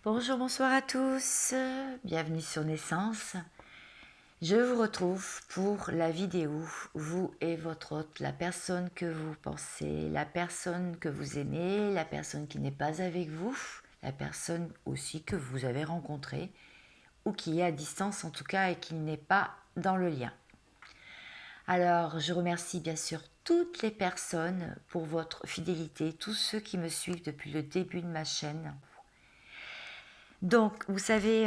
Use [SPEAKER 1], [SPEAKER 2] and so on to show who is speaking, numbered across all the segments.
[SPEAKER 1] Bonjour, bonsoir à tous, bienvenue sur Naissance. Je vous retrouve pour la vidéo, vous et votre hôte, la personne que vous pensez, la personne que vous aimez, la personne qui n'est pas avec vous, la personne aussi que vous avez rencontrée, ou qui est à distance en tout cas et qui n'est pas dans le lien. Alors, je remercie bien sûr toutes les personnes pour votre fidélité, tous ceux qui me suivent depuis le début de ma chaîne. Donc, vous savez,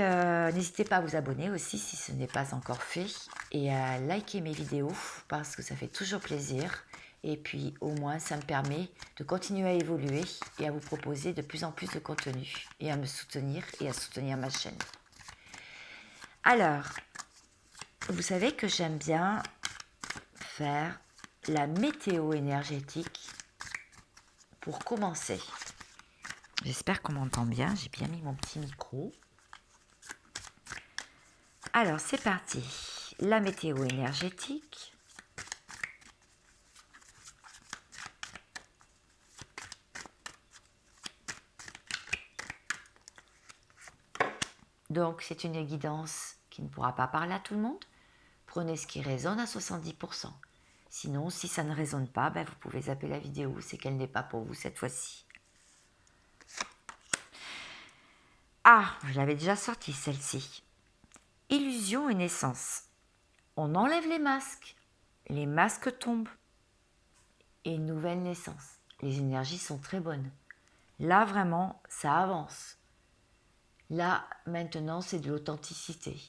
[SPEAKER 1] n'hésitez pas à vous abonner aussi si ce n'est pas encore fait et à liker mes vidéos parce que ça fait toujours plaisir. Et puis, au moins, ça me permet de continuer à évoluer et à vous proposer de plus en plus de contenu et à me soutenir et à soutenir ma chaîne. Alors, vous savez que j'aime bien faire la météo énergétique pour commencer. J'espère qu'on m'entend bien, j'ai bien mis mon petit micro. Alors, c'est parti. La météo énergétique. Donc, c'est une guidance qui ne pourra pas parler à tout le monde. Prenez ce qui résonne à 70%. Sinon, si ça ne résonne pas, vous pouvez zapper la vidéo. C'est qu'elle n'est pas pour vous cette fois-ci. Ah, je l'avais déjà sortie celle-ci. Illusion et naissance. On enlève les masques tombent et une nouvelle naissance. Les énergies sont très bonnes. Là, vraiment, ça avance. Là, maintenant, c'est de l'authenticité.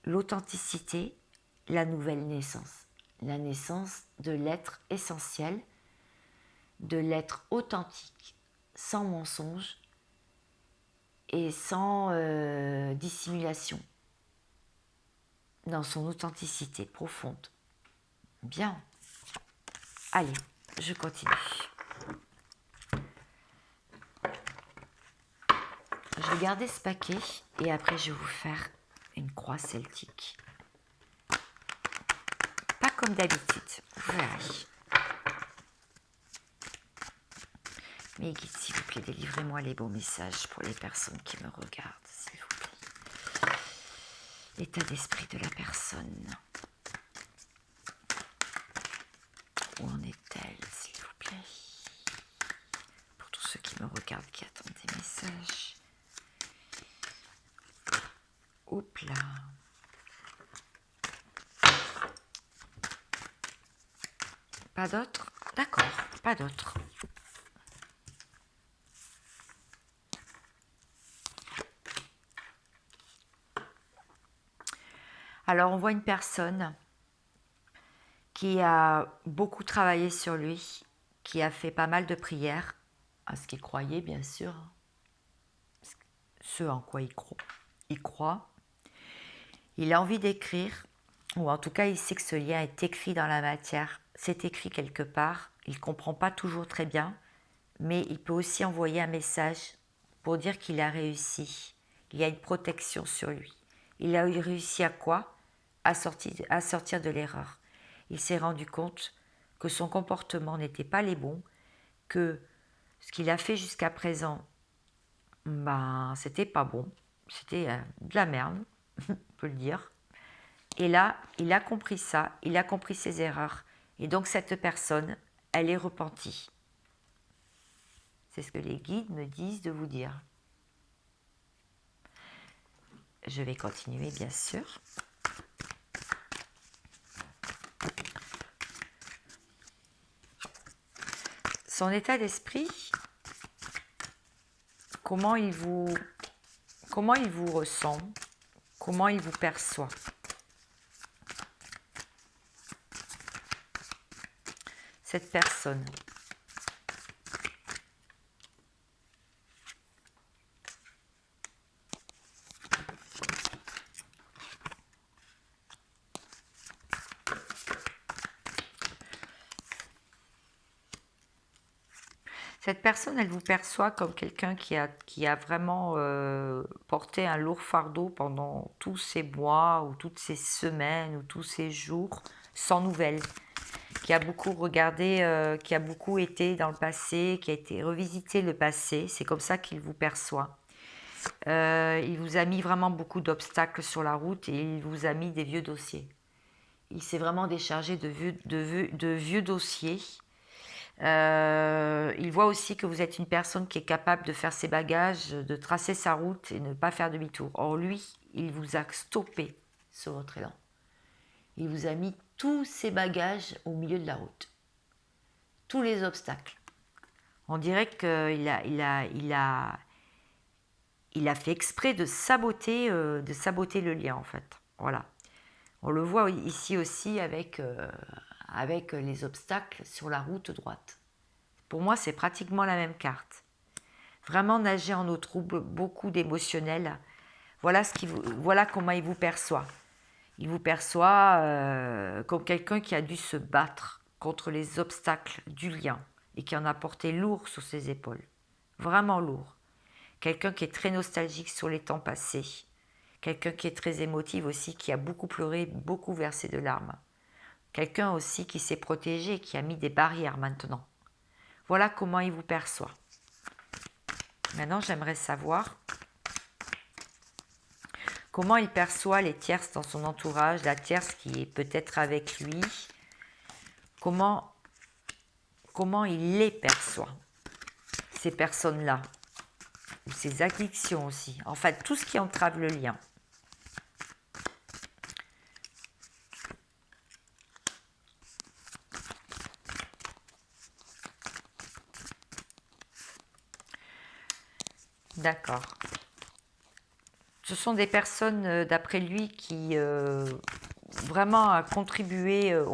[SPEAKER 1] L'authenticité, la nouvelle naissance. La naissance de l'être essentiel, de l'être authentique, sans mensonge et sans dissimulation, dans son authenticité profonde. Bien. Allez, je continue. Je vais garder ce paquet et après je vais vous faire une croix celtique. Pas comme d'habitude, vous verrez. Mes guides, s'il vous plaît, délivrez-moi les beaux messages pour les personnes qui me regardent, s'il vous plaît. L'état d'esprit de la personne. Où en est-elle, s'il vous plaît? Pour tous ceux qui me regardent, qui attendent des messages. Oups là. Pas d'autres? D'accord, pas d'autres. Alors, on voit une personne qui a beaucoup travaillé sur lui, qui a fait pas mal de prières, à ce qu'il croyait, bien sûr, ce en quoi il croit. Il a envie d'écrire, ou en tout cas, il sait que ce lien est écrit dans la matière, c'est écrit quelque part, il ne comprend pas toujours très bien, mais il peut aussi envoyer un message pour dire qu'il a réussi. Il y a une protection sur lui. Il a réussi à quoi? À sortir de l'erreur. Il s'est rendu compte que son comportement n'était pas les bons, que ce qu'il a fait jusqu'à présent, c'était pas bon, c'était de la merde, on peut le dire. Et là, il a compris ça, il a compris ses erreurs. Et donc cette personne, elle est repentie. C'est ce que les guides me disent de vous dire. Je vais continuer, bien sûr. Son état d'esprit, comment il vous ressent, comment il vous perçoit. Cette personne. Cette personne, elle vous perçoit comme quelqu'un qui a vraiment porté un lourd fardeau pendant tous ces mois ou toutes ces semaines ou tous ces jours sans nouvelles, qui a beaucoup regardé, qui a beaucoup été dans le passé, qui a été revisité le passé. C'est comme ça qu'il vous perçoit. Il vous a mis vraiment beaucoup d'obstacles sur la route et il vous a mis des vieux dossiers. Il s'est vraiment déchargé de vieux dossiers. Il voit aussi que vous êtes une personne qui est capable de faire ses bagages, de tracer sa route et ne pas faire demi-tour. Or, lui, il vous a stoppé sur votre élan. Il vous a mis tous ses bagages au milieu de la route. Tous les obstacles. On dirait qu'il il a fait exprès de saboter le lien, en fait. Voilà. On le voit ici aussi avec les obstacles sur la route droite. Pour moi, c'est pratiquement la même carte. Vraiment nager en eau trouble, beaucoup d'émotionnel. Voilà comment il vous perçoit. Il vous perçoit comme quelqu'un qui a dû se battre contre les obstacles du lien et qui en a porté lourd sur ses épaules. Vraiment lourd. Quelqu'un qui est très nostalgique sur les temps passés. Quelqu'un qui est très émotif aussi, qui a beaucoup pleuré, beaucoup versé de larmes. Quelqu'un aussi qui s'est protégé, qui a mis des barrières maintenant. Voilà comment il vous perçoit. Maintenant, j'aimerais savoir comment il perçoit les tierces dans son entourage, la tierce qui est peut-être avec lui. Comment il les perçoit, ces personnes-là. Ou ses addictions aussi. En fait, tout ce qui entrave le lien. D'accord. Ce sont des personnes, d'après lui, qui vraiment ont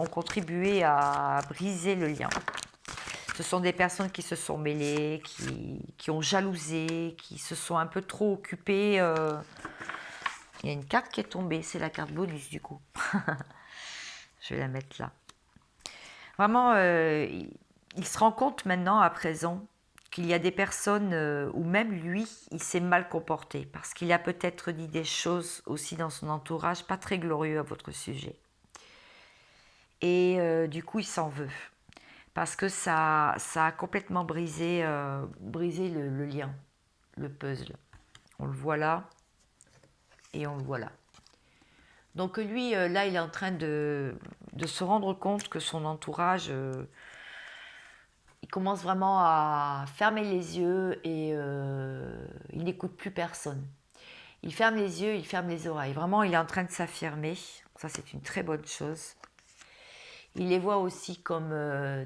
[SPEAKER 1] contribué à briser le lien. Ce sont des personnes qui se sont mêlées, qui ont jalousé, qui se sont un peu trop occupées. Il y a une carte qui est tombée, c'est la carte bonus du coup. Je vais la mettre là. Vraiment, il se rend compte maintenant, à présent, qu'il y a des personnes où même lui, il s'est mal comporté, parce qu'il a peut-être dit des choses aussi dans son entourage pas très glorieux à votre sujet. Et du coup, il s'en veut. Parce que ça a complètement brisé le lien, le puzzle. On le voit là et on le voit là. Donc lui, là, il est en train de se rendre compte que son entourage, il commence vraiment à fermer les yeux et il n'écoute plus personne. Il ferme les yeux, il ferme les oreilles. Vraiment, il est en train de s'affirmer. Ça, c'est une très bonne chose. Il les voit aussi comme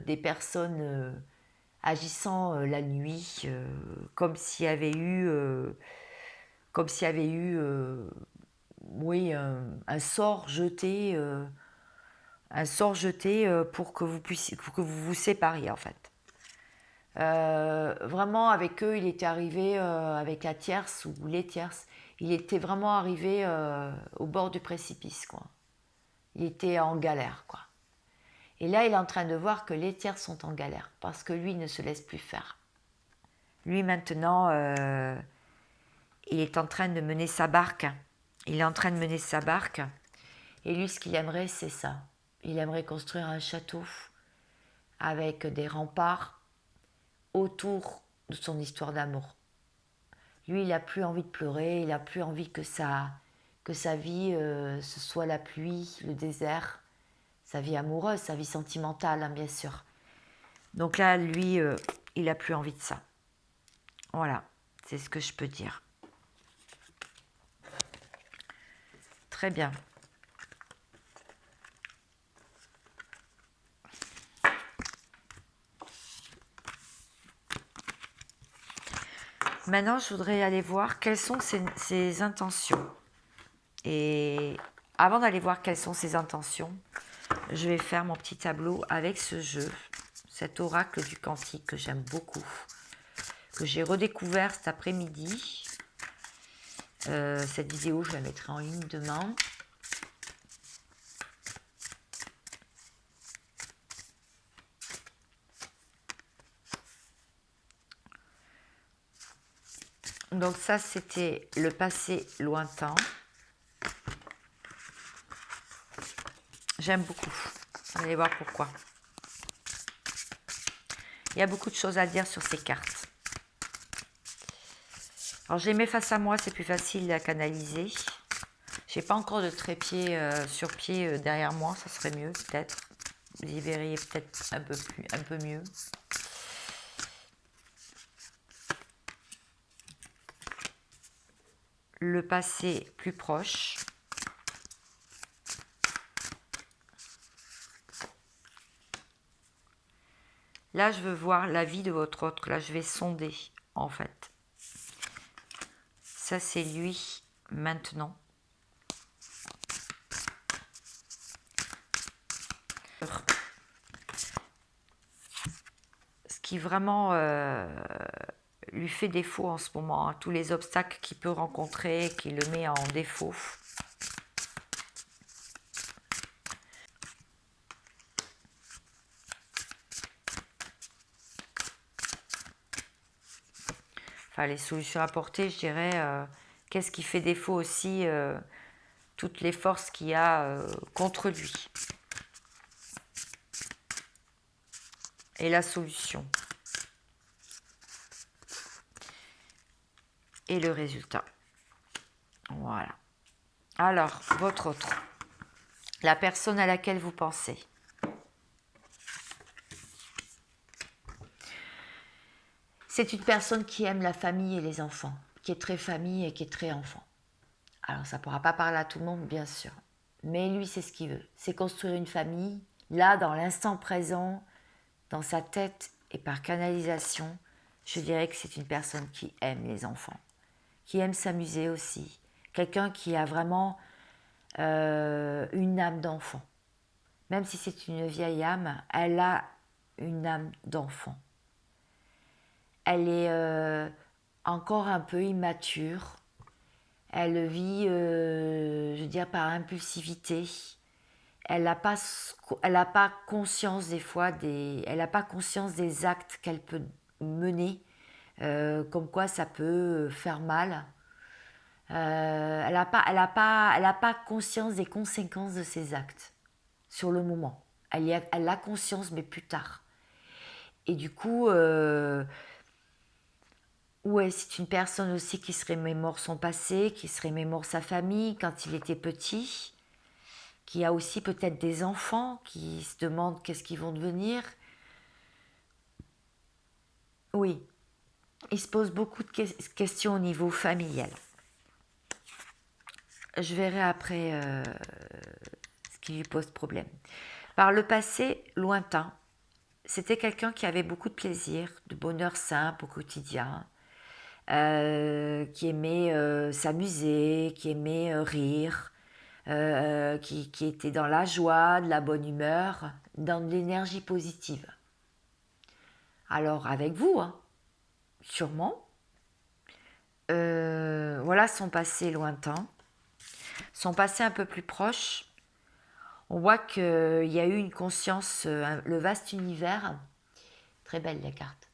[SPEAKER 1] des personnes agissant la nuit, comme s'il y avait eu, oui, un sort jeté, pour que vous vous sépariez en fait. Vraiment avec eux, il était arrivé avec la tierce ou les tierces. Il était vraiment arrivé au bord du précipice, quoi. Il était en galère, quoi. Et là, il est en train de voir que les tiers sont en galère parce que lui ne se laisse plus faire. Lui, maintenant, il est en train de mener sa barque. Il est en train de mener sa barque. Et lui, ce qu'il aimerait, c'est ça. Il aimerait construire un château avec des remparts autour de son histoire d'amour. Lui, il n'a plus envie de pleurer. Il n'a plus envie que sa vie, ce soit la pluie, le désert. Sa vie amoureuse, sa vie sentimentale, hein, bien sûr. Donc là, lui, il n'a plus envie de ça. Voilà, c'est ce que je peux dire. Très bien. Maintenant, je voudrais aller voir quelles sont ses intentions. Et avant d'aller voir quelles sont ses intentions, je vais faire mon petit tableau avec ce jeu, cet oracle du Cantique que j'aime beaucoup, que j'ai redécouvert cet après-midi. Cette vidéo, je la mettrai en ligne demain. Donc ça, c'était le passé lointain. J'aime beaucoup. Vous allez voir pourquoi. Il y a beaucoup de choses à dire sur ces cartes. Alors je les mets face à moi, c'est plus facile à canaliser. J'ai pas encore de trépied sur pied derrière moi, ça serait mieux peut-être. Vous y verriez peut-être un peu mieux. Le passé plus proche. Là, je veux voir la vie de votre autre. Là, je vais sonder, en fait. Ça, c'est lui, maintenant. Ce qui vraiment lui fait défaut en ce moment, hein, tous les obstacles qu'il peut rencontrer, qui le met en défaut. Enfin, les solutions apportées, je dirais, qu'est-ce qui fait défaut aussi, toutes les forces qu'il y a contre lui. Et la solution. Et le résultat. Voilà. Alors, votre autre. La personne à laquelle vous pensez. C'est une personne qui aime la famille et les enfants, qui est très famille et qui est très enfant. Alors, ça ne pourra pas parler à tout le monde, bien sûr. Mais lui, c'est ce qu'il veut. C'est construire une famille, là, dans l'instant présent, dans sa tête et par canalisation. Je dirais que c'est une personne qui aime les enfants, qui aime s'amuser aussi. Quelqu'un qui a vraiment une âme d'enfant. Même si c'est une vieille âme, elle a une âme d'enfant. Elle est encore un peu immature. Elle vit, je veux dire, par impulsivité. Elle n'a pas conscience des fois, elle n'a pas conscience des actes qu'elle peut mener, comme quoi ça peut faire mal. Elle n'a pas conscience des conséquences de ses actes sur le moment. Elle a conscience, mais plus tard. Et du coup, ouais, c'est une personne aussi qui se remémore son passé, qui se remémore sa famille quand il était petit, qui a aussi peut-être des enfants qui se demandent qu'est-ce qu'ils vont devenir. Oui, il se pose beaucoup de questions au niveau familial. Je verrai après ce qui lui pose problème. Par le passé lointain, c'était quelqu'un qui avait beaucoup de plaisir, de bonheur simple au quotidien, qui aimait s'amuser, qui aimait rire, qui était dans la joie, de la bonne humeur, dans de l'énergie positive. Alors avec vous, hein, sûrement. Voilà son passé lointain. Son passé un peu plus proche, on voit qu'il y a eu une conscience, le vaste univers, très belle la carte.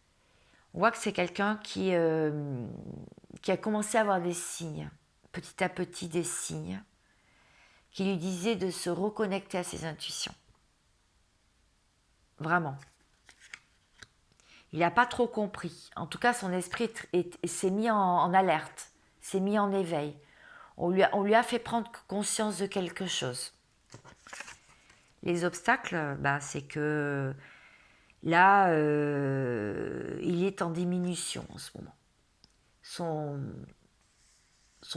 [SPEAKER 1] On voit que c'est quelqu'un qui a commencé à avoir des signes, petit à petit des signes, qui lui disaient de se reconnecter à ses intuitions. Vraiment. Il n'a pas trop compris. En tout cas, son esprit s'est mis en alerte, s'est mis en éveil. On lui a fait prendre conscience de quelque chose. Les obstacles, c'est que là, il est en diminution en ce moment. Son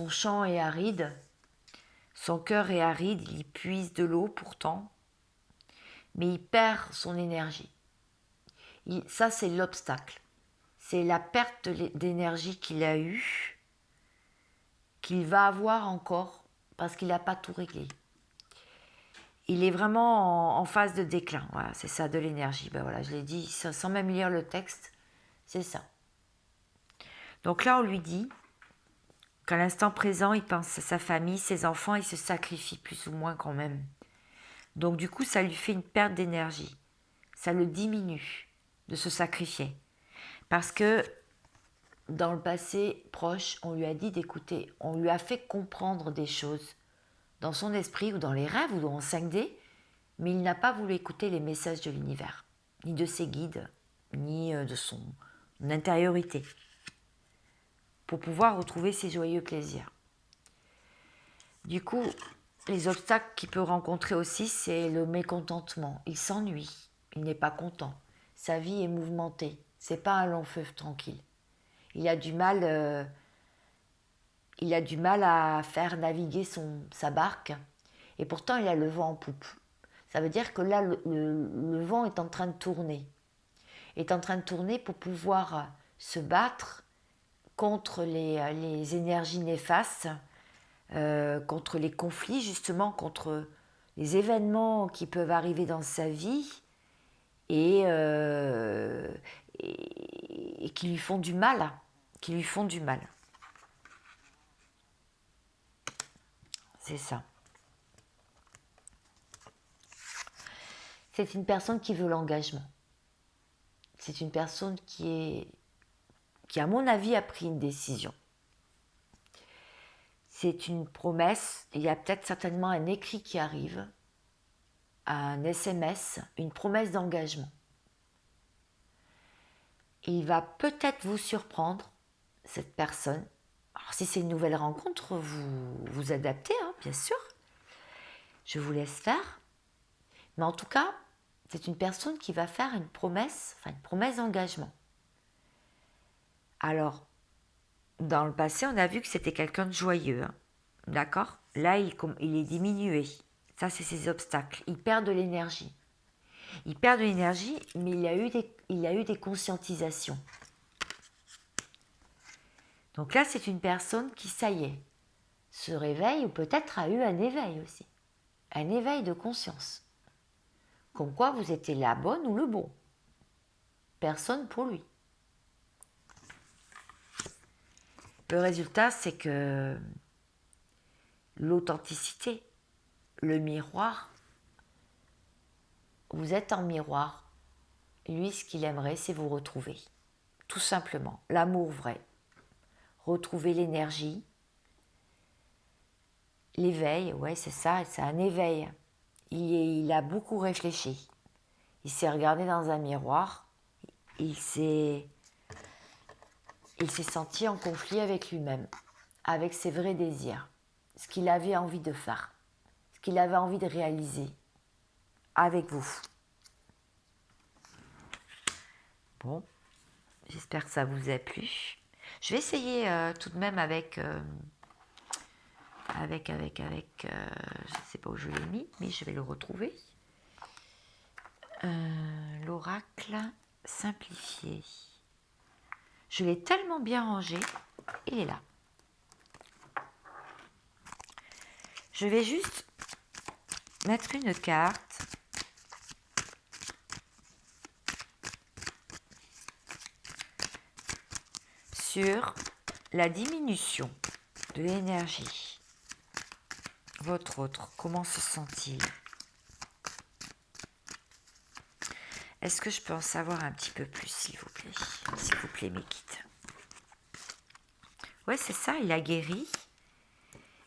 [SPEAKER 1] champ est aride, son cœur est aride, il puise de l'eau pourtant, mais il perd son énergie. Ça, c'est l'obstacle. C'est la perte d'énergie qu'il a eue, qu'il va avoir encore, parce qu'il n'a pas tout réglé. Il est vraiment en phase de déclin. Voilà, c'est ça, de l'énergie. Voilà, je l'ai dit sans même lire le texte, c'est ça. Donc là, on lui dit qu'à l'instant présent, il pense à sa famille, ses enfants, il se sacrifie plus ou moins quand même. Donc du coup, ça lui fait une perte d'énergie. Ça le diminue de se sacrifier. Parce que dans le passé proche, on lui a dit d'écouter, on lui a fait comprendre des choses dans son esprit ou dans les rêves ou en 5D, mais il n'a pas voulu écouter les messages de l'univers, ni de ses guides, ni de son intériorité. pour pouvoir retrouver ses joyeux plaisirs. Du coup, les obstacles qu'il peut rencontrer aussi, c'est le mécontentement. Il s'ennuie, il n'est pas content. Sa vie est mouvementée, c'est pas un long fleuve tranquille. Il a du mal, à faire naviguer sa barque, et pourtant il a le vent en poupe. Ça veut dire que là, le vent est en train de tourner. Est en train de tourner pour pouvoir se battre contre les énergies néfastes, contre les conflits, justement, contre les événements qui peuvent arriver dans sa vie et qui lui font du mal, C'est ça. C'est une personne qui veut l'engagement. C'est une personne qui, à mon avis, a pris une décision. C'est une promesse. Il y a peut-être certainement un écrit qui arrive, un SMS, une promesse d'engagement. Il va peut-être vous surprendre, cette personne. Alors, si c'est une nouvelle rencontre, vous vous adaptez, hein, bien sûr. Je vous laisse faire. Mais en tout cas, c'est une personne qui va faire une promesse d'engagement. Alors, dans le passé, on a vu que c'était quelqu'un de joyeux. Hein. D'accord ? Là, il est diminué. Ça, c'est ses obstacles. Il perd de l'énergie. Mais il a eu des conscientisations. Donc là, c'est une personne qui, ça y est, se réveille ou peut-être a eu un éveil aussi. Un éveil de conscience. Comme quoi vous étiez la bonne ou le bon. Personne pour lui. Le résultat, c'est que l'authenticité, le miroir, vous êtes en miroir. Lui, ce qu'il aimerait, c'est vous retrouver. Tout simplement. L'amour vrai. Retrouver l'énergie. L'éveil, ouais, c'est ça, c'est un éveil. Il a beaucoup réfléchi. Il s'est regardé dans un miroir. Il s'est senti en conflit avec lui-même, avec ses vrais désirs, ce qu'il avait envie de faire, ce qu'il avait envie de réaliser avec vous. Bon, j'espère que ça vous a plu. Je vais essayer tout de même avec je ne sais pas où je l'ai mis, mais je vais le retrouver. L'oracle simplifié. Je l'ai tellement bien rangé, il est là. Je vais juste mettre une carte sur la diminution de l'énergie. Votre autre, comment se sent-il ? Est-ce que je peux en savoir un petit peu plus, s'il vous plaît ? S'il vous plaît, mes guides. Ouais, c'est ça, il a guéri.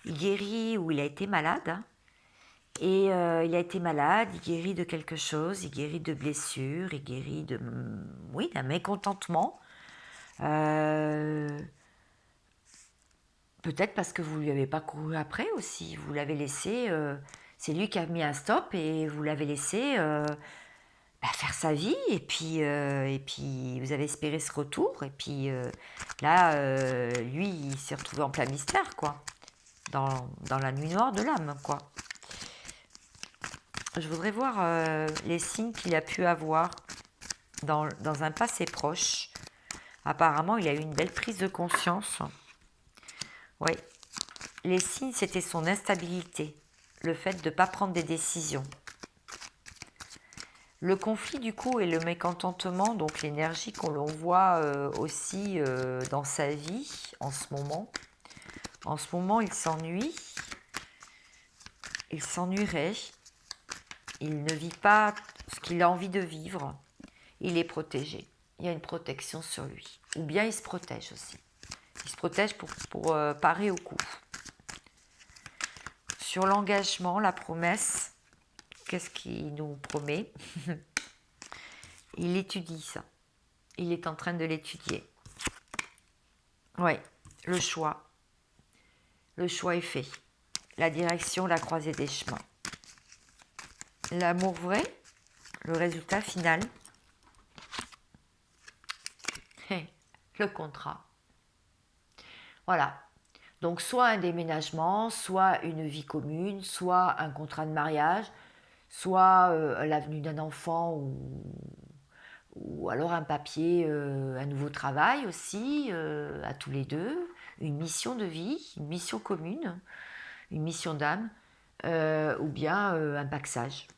[SPEAKER 1] Il guérit ou il a été malade. Hein. Et il a été malade, il guérit de quelque chose, il guérit de blessures, il guérit d'un mécontentement. Peut-être parce que vous ne lui avez pas couru après aussi. Vous l'avez laissé, c'est lui qui a mis un stop et vous l'avez laissé faire sa vie. Et puis vous avez espéré ce retour. Et puis là, lui, il s'est retrouvé en plein mystère, quoi. Dans la nuit noire de l'âme, quoi. Je voudrais voir les signes qu'il a pu avoir dans un passé proche. Apparemment, il a eu une belle prise de conscience. Oui. Les signes, c'était son instabilité, le fait de ne pas prendre des décisions. Le conflit, du coup, et le mécontentement, donc l'énergie qu'on l'on voit aussi dans sa vie en ce moment. En ce moment, il s'ennuie. Il s'ennuierait. Il ne vit pas ce qu'il a envie de vivre. Il est protégé. Il y a une protection sur lui. Ou bien il se protège aussi. Il se protège pour parer au coup. Sur l'engagement, la promesse, qu'est-ce qu'il nous promet ? Il étudie ça. Il est en train de l'étudier. Oui. le choix. Le choix est fait. La direction, la croisée des chemins. L'amour vrai, le résultat final. Et le contrat. Voilà. Donc, soit un déménagement, soit une vie commune, soit un contrat de mariage, soit l'avenue d'un enfant ou alors un papier, un nouveau travail aussi, à tous les deux, une mission de vie, une mission commune, une mission d'âme, ou bien un paxage.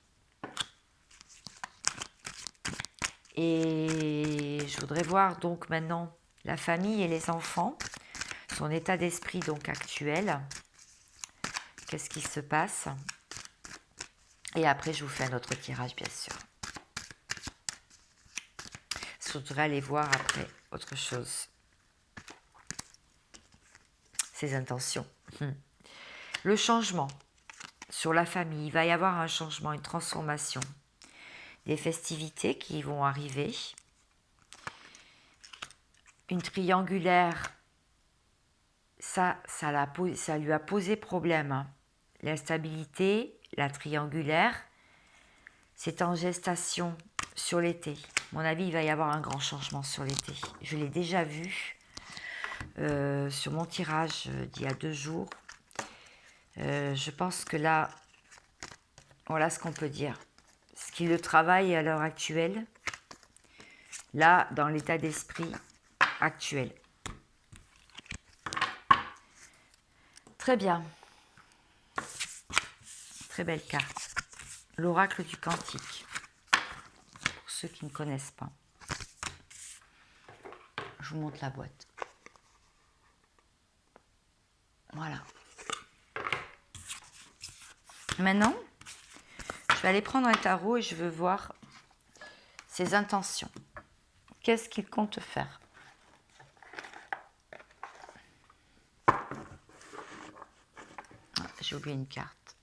[SPEAKER 1] Et je voudrais voir donc maintenant la famille et les enfants, son état d'esprit donc actuel, qu'est-ce qui se passe. Et après je vous fais un autre tirage bien sûr. Je voudrais aller voir après autre chose. Ses intentions. Le changement sur la famille. Il va y avoir un changement, une transformation. Des festivités qui vont arriver. Une triangulaire, ça lui a posé problème. L'instabilité, la triangulaire, c'est en gestation sur l'été. À mon avis, il va y avoir un grand changement sur l'été. Je l'ai déjà vu sur mon tirage d'il y a 2 jours. Je pense que là, voilà ce qu'on peut dire. Ce qui le travaille à l'heure actuelle, là, dans l'état d'esprit actuel. Très bien. Très belle carte. L'oracle du Cantique. Pour ceux qui ne connaissent pas. Je vous montre la boîte. Voilà. Maintenant, je vais aller prendre un tarot et je veux voir ses intentions. Qu'est-ce qu'il compte faire? J'ai oublié une carte.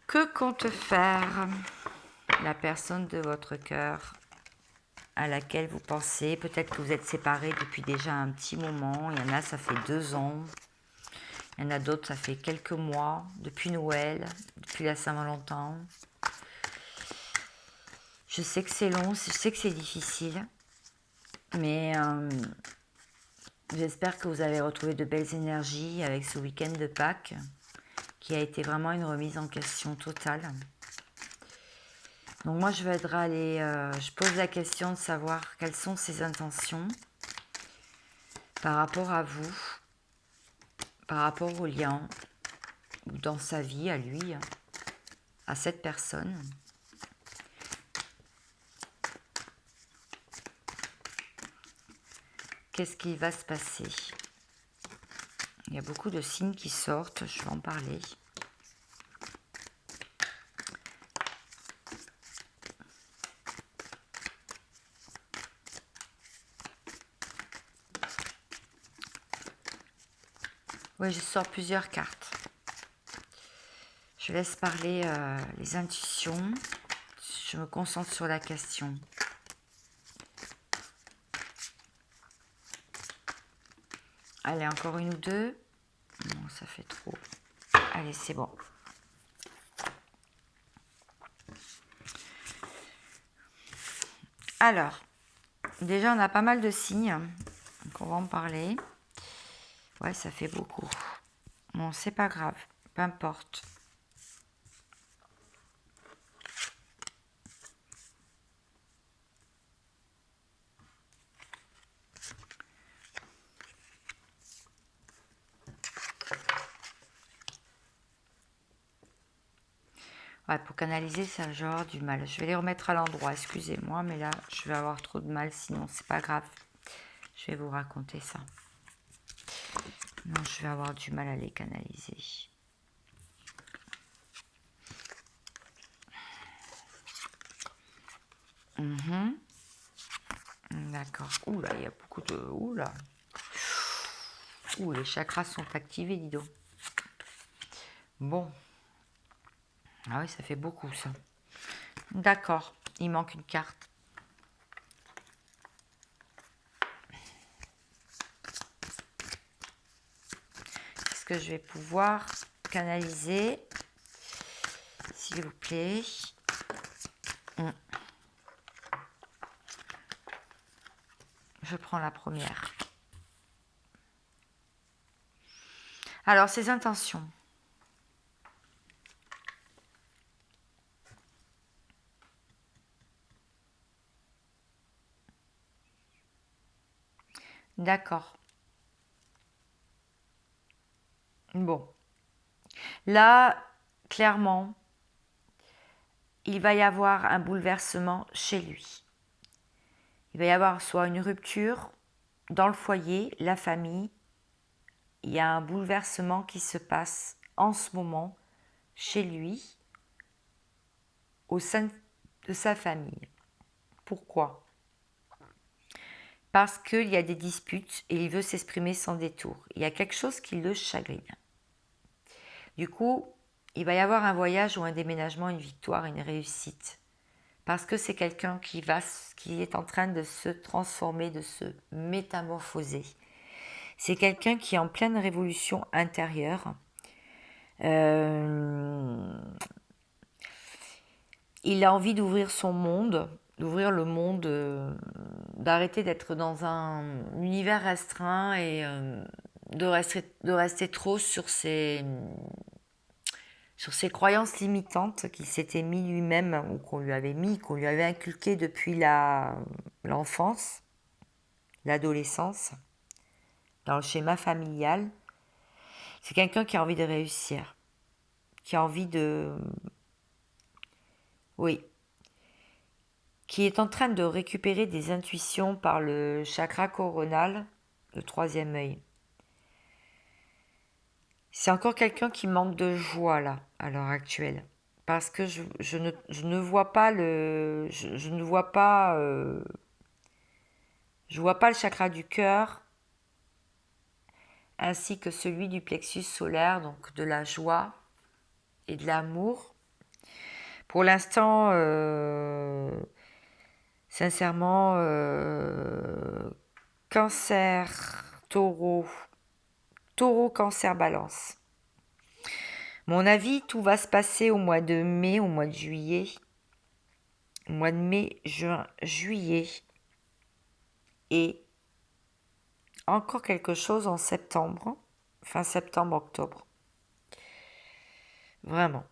[SPEAKER 1] Que compte faire la personne de votre cœur à laquelle vous pensez? Peut-être que vous êtes séparés depuis déjà un petit moment. Il y en a, ça fait 2 ans. Il y en a d'autres, ça fait quelques mois. Depuis Noël, depuis la Saint-Valentin. Je sais que c'est long, je sais que c'est difficile. Mais j'espère que vous avez retrouvé de belles énergies avec ce week-end de Pâques qui a été vraiment une remise en question totale. Donc moi, je voudrais aller, je pose la question de savoir quelles sont ses intentions par rapport à vous, par rapport au lien, ou dans sa vie, à lui, à cette personne. Qu'est-ce qui va se passer? Il y a beaucoup de signes qui sortent, je vais en parler. Oui, je sors plusieurs cartes. Je laisse parler les intuitions. Je me concentre sur la question. Allez, encore une ou deux. Non, ça fait trop. Allez, c'est bon. Alors, déjà, on a pas mal de signes. Donc, on va en parler. Ouais, ça fait beaucoup. Bon, c'est pas grave. Peu importe. Ouais, pour canaliser, ça, je vais avoir du mal. Je vais les remettre à l'endroit, excusez-moi, mais là, je vais avoir trop de mal, sinon, c'est pas grave. Je vais vous raconter ça. Non, je vais avoir du mal à les canaliser. D'accord. Ouh là, il y a beaucoup de... Ouh là. Ouh, les chakras sont activés, dis donc. Bon. Ah oui, ça fait beaucoup, ça. D'accord. Il manque une carte. que je vais pouvoir canaliser, s'il vous plaît. Je prends la première. Alors, ses intentions. D'accord. Bon. Là, clairement, il va y avoir un bouleversement chez lui. Il va y avoir soit une rupture dans le foyer, la famille. Il y a un bouleversement qui se passe en ce moment chez lui, au sein de sa famille. Pourquoi ? Parce qu'il y a des disputes et il veut s'exprimer sans détour. Il y a quelque chose qui le chagrine. Du coup, il va y avoir un voyage ou un déménagement, une victoire, une réussite. Parce que c'est quelqu'un qui est en train de se transformer, de se métamorphoser. C'est quelqu'un qui est en pleine révolution intérieure. Il a envie d'ouvrir son monde, d'ouvrir le monde, d'arrêter d'être dans un univers restreint et de rester trop sur ses croyances limitantes qu'il s'était mis lui-même ou qu'on lui avait inculquées depuis l'enfance, l'adolescence, dans le schéma familial. C'est quelqu'un qui a envie de réussir, qui a envie de... Oui. Qui est en train de récupérer des intuitions par le chakra coronal, le troisième œil. C'est encore quelqu'un qui manque de joie là, à l'heure actuelle. Parce que je ne vois pas le... Je ne vois pas... je vois pas le chakra du cœur, ainsi que celui du plexus solaire, donc de la joie et de l'amour. Pour l'instant, sincèrement, cancer, taureau, cancer, balance. Mon avis, tout va se passer au mois de mai, au mois de juillet. Au mois de mai, juin, juillet. Et encore quelque chose en septembre. Fin septembre, octobre. Vraiment.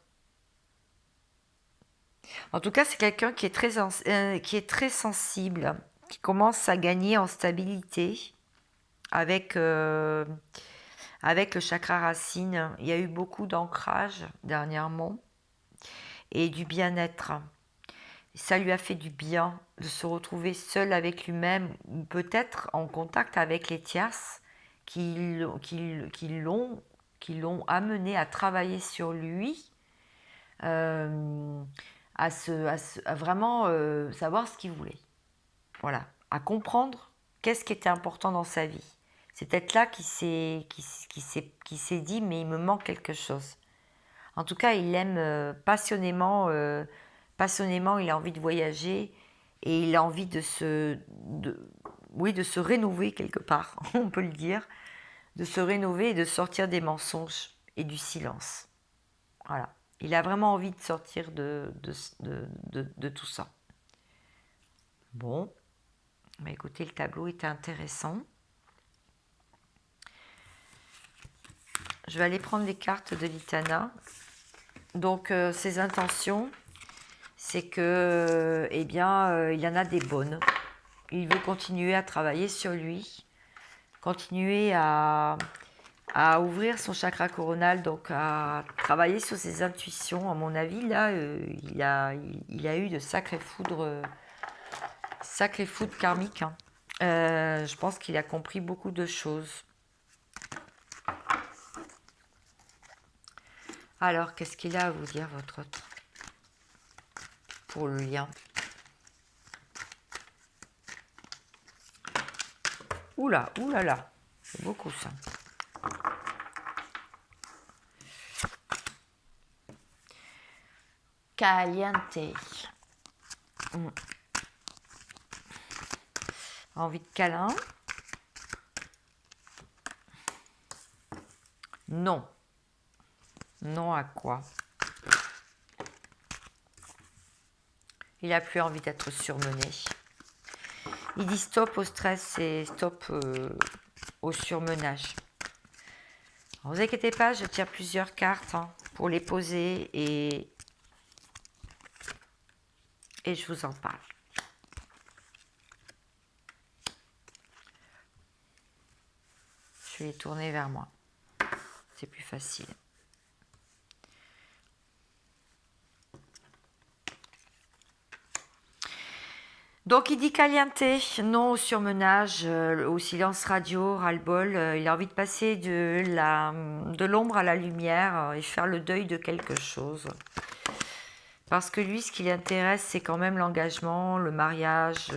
[SPEAKER 1] En tout cas, c'est quelqu'un qui est très sensible, qui commence à gagner en stabilité avec le chakra racine. Il y a eu beaucoup d'ancrage dernièrement et du bien-être. Ça lui a fait du bien de se retrouver seul avec lui-même ou peut-être en contact avec les tierces qui l'ont amené à travailler sur lui, à vraiment savoir ce qu'il voulait. Voilà, à comprendre qu'est-ce qui était important dans sa vie. C'est peut-être là qu'il s'est dit, mais il me manque quelque chose. En tout cas, il aime passionnément, il a envie de voyager et il a envie de se rénover quelque part, on peut le dire, de se rénover et de sortir des mensonges et du silence. Voilà. Il a vraiment envie de sortir de tout ça. Bon, bah écoutez, le tableau était intéressant. Je vais aller prendre les cartes de l'Itana. Donc, ses intentions, c'est que, il y en a des bonnes. Il veut continuer à travailler sur lui, continuer à ouvrir son chakra coronal, donc à travailler sur ses intuitions. À mon avis, là, il a eu de sacrées foudres karmiques. Hein. Je pense qu'il a compris beaucoup de choses. Alors, qu'est-ce qu'il a à vous dire, votre autre, pour le lien? Oula, oulala, c'est beaucoup ça. Caliente. Envie de câlin. Non. Non à quoi? Il n'a plus envie d'être surmené. Il dit stop au stress et stop au surmenage. Ne vous inquiétez pas, je tire plusieurs cartes pour les poser et je vous en parle. Je vais les tourner vers moi. C'est plus facile. Donc il dit caliente, non au surmenage, au silence radio, ras-le-bol. Il a envie de passer de l'ombre à la lumière et faire le deuil de quelque chose. Parce que lui, ce qui l'intéresse, c'est quand même l'engagement, le mariage.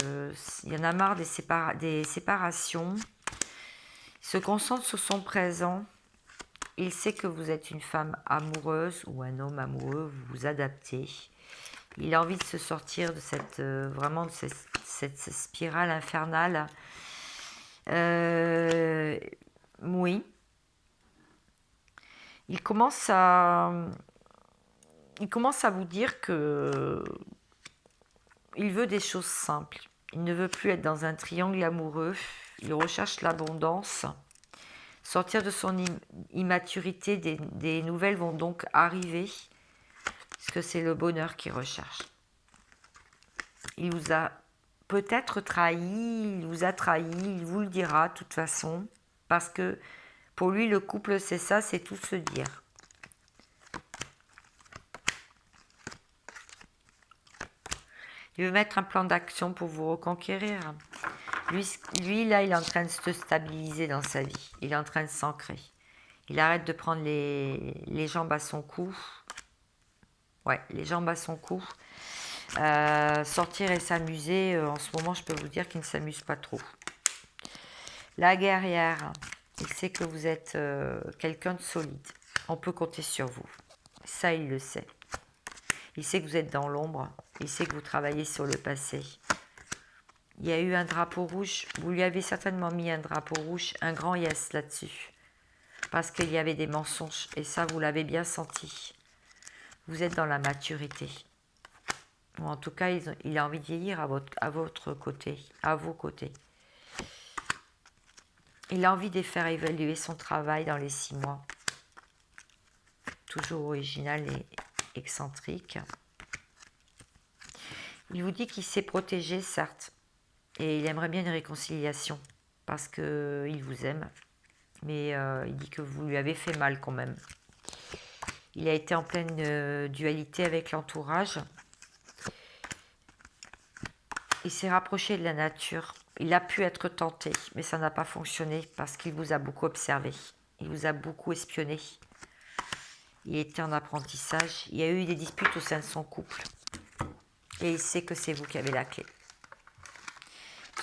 [SPEAKER 1] Il y en a marre des séparations. Il se concentre sur son présent. Il sait que vous êtes une femme amoureuse ou un homme amoureux, vous vous adaptez. Il a envie de se sortir de vraiment de cette spirale infernale. Oui. Il commence à vous dire que il veut des choses simples. Il ne veut plus être dans un triangle amoureux. Il recherche l'abondance. Sortir de son immaturité, des nouvelles vont donc arriver. Parce que c'est le bonheur qu'il recherche. Il vous a peut-être trahi, il vous a trahi, il vous le dira de toute façon. Parce que pour lui, le couple, c'est ça, c'est tout se dire. Il veut mettre un plan d'action pour vous reconquérir. Lui, là, il est en train de se stabiliser dans sa vie. Il est en train de s'ancrer. Il arrête de prendre les jambes à son cou. Ouais, les jambes à son cou. Sortir et s'amuser, en ce moment, je peux vous dire qu'il ne s'amuse pas trop. La guerrière, il sait que vous êtes quelqu'un de solide. On peut compter sur vous. Ça, il le sait. Il sait que vous êtes dans l'ombre. Il sait que vous travaillez sur le passé. Il y a eu un drapeau rouge. Vous lui avez certainement mis un drapeau rouge, un grand yes là-dessus. Parce qu'il y avait des mensonges. Et ça, vous l'avez bien senti. Vous êtes dans la maturité. Ou en tout cas, il a envie de vieillir à votre côté, à vos côtés. Il a envie de faire évaluer son travail dans les 6 mois. Toujours original et excentrique. Il vous dit qu'il s'est protégé, certes, et il aimerait bien une réconciliation, parce qu'il vous aime, mais il dit que vous lui avez fait mal quand même. Il a été en pleine dualité avec l'entourage. Il s'est rapproché de la nature. Il a pu être tenté, mais ça n'a pas fonctionné parce qu'il vous a beaucoup observé. Il vous a beaucoup espionné. Il était en apprentissage. Il y a eu des disputes au sein de son couple. Et il sait que c'est vous qui avez la clé.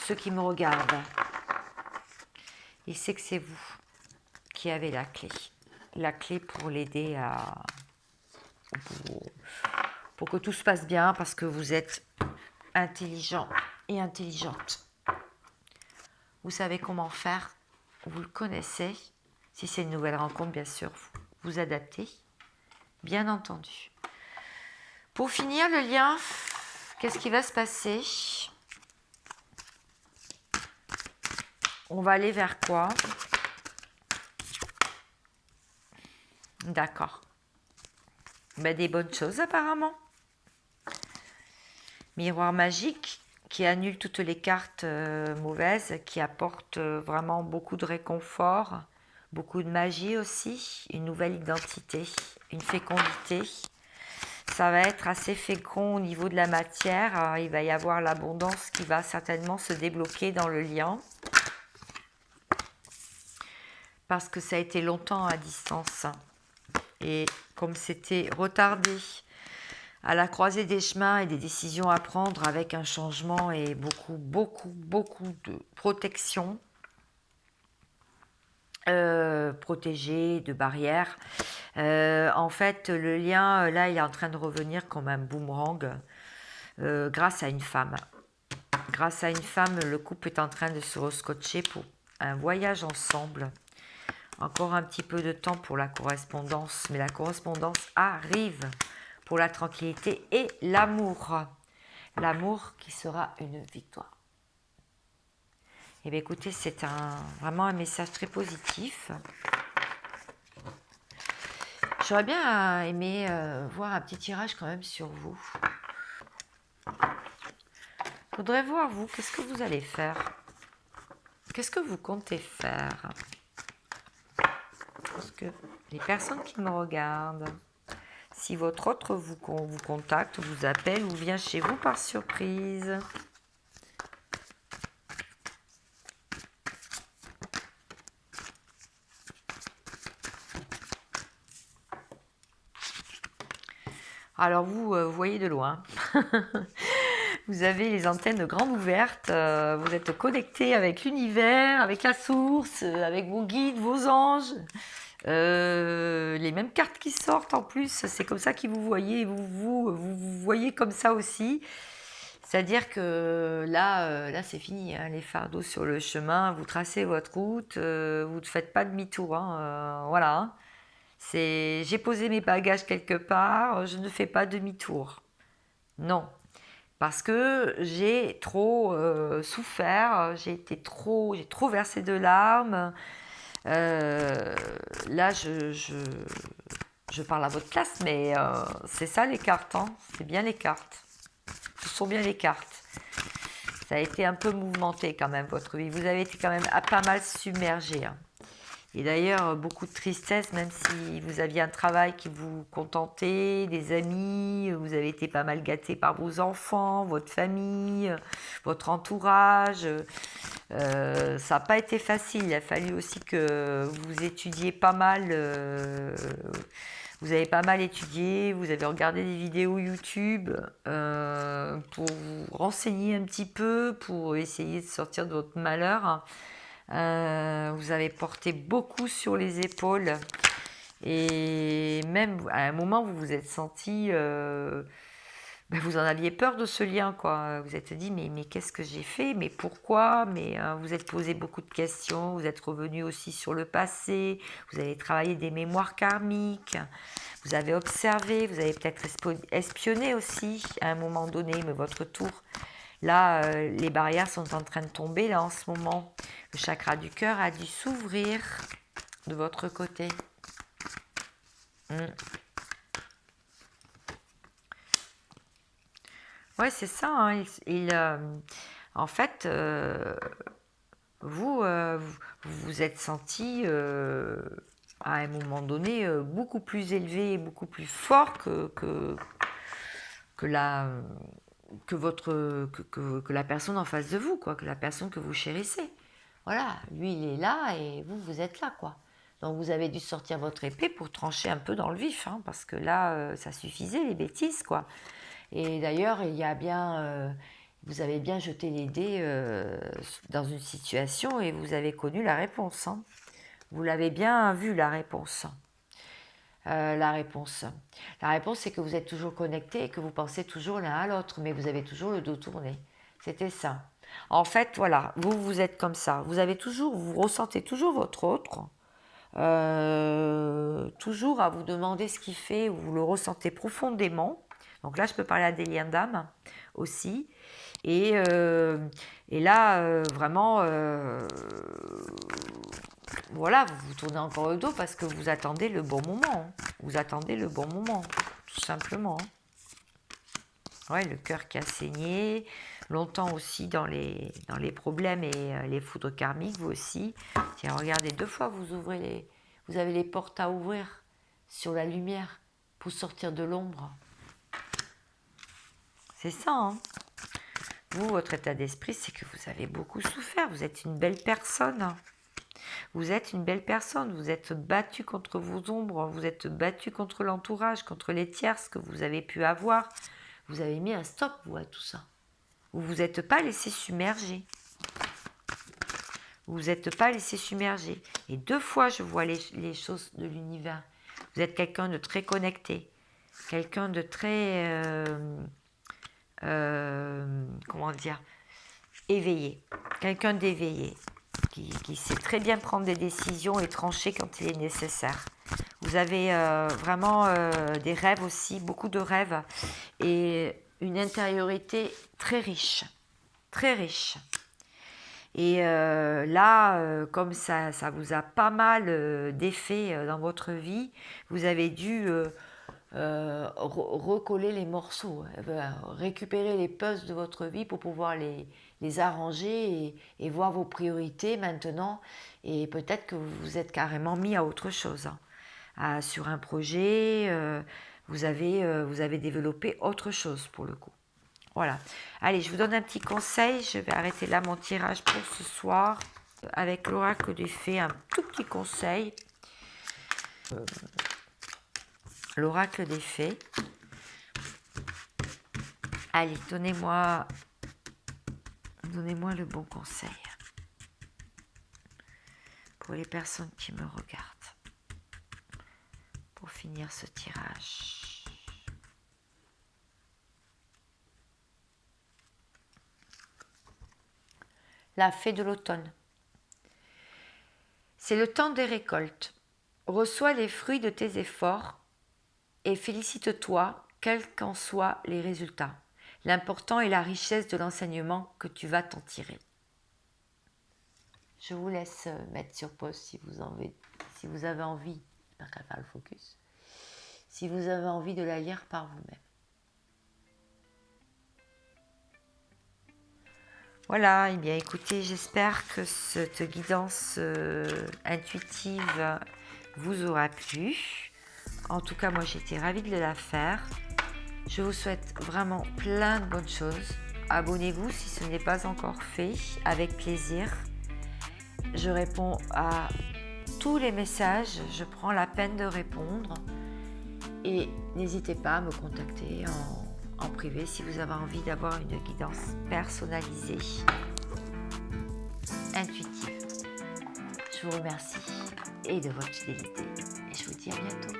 [SPEAKER 1] Ceux qui me regardent, il sait que c'est vous qui avez la clé. La clé pour l'aider pour que tout se passe bien, parce que vous êtes intelligent et intelligente. Vous savez comment faire, vous le connaissez. Si c'est une nouvelle rencontre, bien sûr, vous adaptez, bien entendu. Pour finir le lien, qu'est-ce qui va se passer? On va aller vers quoi? D'accord. Ben, des bonnes choses apparemment. Miroir magique qui annule toutes les cartes mauvaises, qui apporte vraiment beaucoup de réconfort, beaucoup de magie aussi, une nouvelle identité, une fécondité. Ça va être assez fécond au niveau de la matière. Il va y avoir l'abondance qui va certainement se débloquer dans le lien. Parce que ça a été longtemps à distance. Et comme c'était retardé à la croisée des chemins et des décisions à prendre avec un changement et beaucoup de protection, protégée, de barrières. En fait, le lien, là, il est en train de revenir comme un boomerang grâce à une femme. Grâce à une femme, le couple est en train de se rescotcher pour un voyage ensemble. Encore un petit peu de temps pour la correspondance, mais la correspondance arrive pour la tranquillité et l'amour. L'amour qui sera une victoire. Eh bien écoutez, c'est vraiment un message très positif. J'aurais bien aimé voir un petit tirage quand même sur vous. Je voudrais voir vous, qu'est-ce que vous allez faire? Qu'est-ce que vous comptez faire? Parce que les personnes qui me regardent, si votre autre vous contacte, vous appelle ou vient chez vous par surprise. Alors vous voyez de loin. Vous avez les antennes grandes ouvertes, vous êtes connecté avec l'univers, avec la source, avec vos guides, vos anges. Les mêmes cartes qui sortent en plus, c'est comme ça qu'ils vous voyez, vous voyez comme ça aussi. C'est-à-dire que là c'est fini, hein, les fardeaux sur le chemin, vous tracez votre route, vous ne faites pas demi-tour, hein, voilà. Hein. J'ai posé mes bagages quelque part, je ne fais pas demi-tour. Non, parce que j'ai trop souffert, j'ai trop versé de larmes. Là, je parle à votre place, mais c'est ça les cartes, hein. C'est bien les cartes. Ce sont bien les cartes. Ça a été un peu mouvementé quand même, votre vie. Vous avez été quand même pas mal submergé. Hein. Et d'ailleurs, beaucoup de tristesse, même si vous aviez un travail qui vous contentait, des amis, vous avez été pas mal gâté par vos enfants, votre famille, votre entourage. Ça n'a pas été facile. Il a fallu aussi que vous étudiez pas mal. Vous avez pas mal étudié, vous avez regardé des vidéos YouTube pour vous renseigner un petit peu, pour essayer de sortir de votre malheur. Vous avez porté beaucoup sur les épaules et même à un moment vous vous êtes senti vous en aviez peur de ce lien quoi. Vous êtes dit mais qu'est-ce que j'ai fait, mais pourquoi, mais vous êtes posé beaucoup de questions, vous êtes revenu aussi sur le passé, vous avez travaillé des mémoires karmiques, vous avez observé, vous avez peut-être espionné aussi à un moment donné, mais votre tour. Là, les barrières sont en train de tomber là en ce moment. Le chakra du cœur a dû s'ouvrir de votre côté. Ouais, c'est ça. Hein. En fait, vous vous êtes senti à un moment donné beaucoup plus élevé, beaucoup plus fort que la que la personne en face de vous, quoi, que la personne que vous chérissez. Voilà, lui il est là et vous êtes là, quoi. Donc vous avez dû sortir votre épée pour trancher un peu dans le vif, hein, parce que là ça suffisait les bêtises, quoi. Et d'ailleurs il y a bien, vous avez bien jeté les dés dans une situation et vous avez connu la réponse. Hein. Vous l'avez bien vu la réponse. La réponse, c'est que vous êtes toujours connecté et que vous pensez toujours l'un à l'autre, mais vous avez toujours le dos tourné. C'était ça. En fait, voilà, vous êtes comme ça. Vous ressentez toujours votre autre, toujours à vous demander ce qu'il fait, vous le ressentez profondément. Donc là, je peux parler à des liens d'âme aussi. Et là, vraiment, voilà, vous vous tournez encore le dos parce que vous attendez le bon moment. Vous attendez le bon moment, tout simplement. Ouais, le cœur qui a saigné, longtemps aussi dans les problèmes et les foudres karmiques, vous aussi. Tiens, regardez, 2 fois vous avez les portes à ouvrir sur la lumière pour sortir de l'ombre. C'est ça, hein. Vous, votre état d'esprit, c'est que vous avez beaucoup souffert. Vous êtes une belle personne. Vous êtes une belle personne. Vous êtes battu contre vos ombres. Vous êtes battu contre l'entourage, contre les tierces que vous avez pu avoir. Vous avez mis un stop, vous, à tout ça. Vous ne vous êtes pas laissé submerger. Vous vous êtes pas laissé submerger. Et 2 fois, je vois les choses de l'univers. Vous êtes quelqu'un de très connecté. Quelqu'un de très... comment dire, éveillé, quelqu'un d'éveillé, qui sait très bien prendre des décisions et trancher quand il est nécessaire. Vous avez vraiment des rêves aussi, beaucoup de rêves et une intériorité très riche, très riche. Et là, comme ça vous a pas mal d'effets dans votre vie, vous avez dû recoller les morceaux, récupérer les puzzles de votre vie pour pouvoir les arranger et voir vos priorités maintenant. Et peut-être que vous vous êtes carrément mis à autre chose, hein. Sur un projet, vous avez développé autre chose pour le coup. Voilà. Allez, je vous donne un petit conseil. Je vais arrêter là mon tirage pour ce soir. Avec l'oracle des fées, un tout petit conseil. L'oracle des fées. Allez, donnez-moi le bon conseil pour les personnes qui me regardent. Pour finir ce tirage. La fée de l'automne. C'est le temps des récoltes. Reçois les fruits de tes efforts et félicite-toi, quels qu'en soient les résultats. L'important est la richesse de l'enseignement que tu vas t'en tirer. Je vous laisse mettre sur pause si vous avez envie, j'espère qu'elle va faire le focus, si vous avez envie de la lire par vous-même. Voilà, et bien écoutez, j'espère que cette guidance intuitive vous aura plu. En tout cas, moi j'étais ravie de la faire. Je vous souhaite vraiment plein de bonnes choses. Abonnez-vous si ce n'est pas encore fait, avec plaisir. Je réponds à tous les messages, je prends la peine de répondre. Et n'hésitez pas à me contacter en privé si vous avez envie d'avoir une guidance personnalisée, intuitive. Je vous remercie et de votre fidélité et je vous dis à bientôt.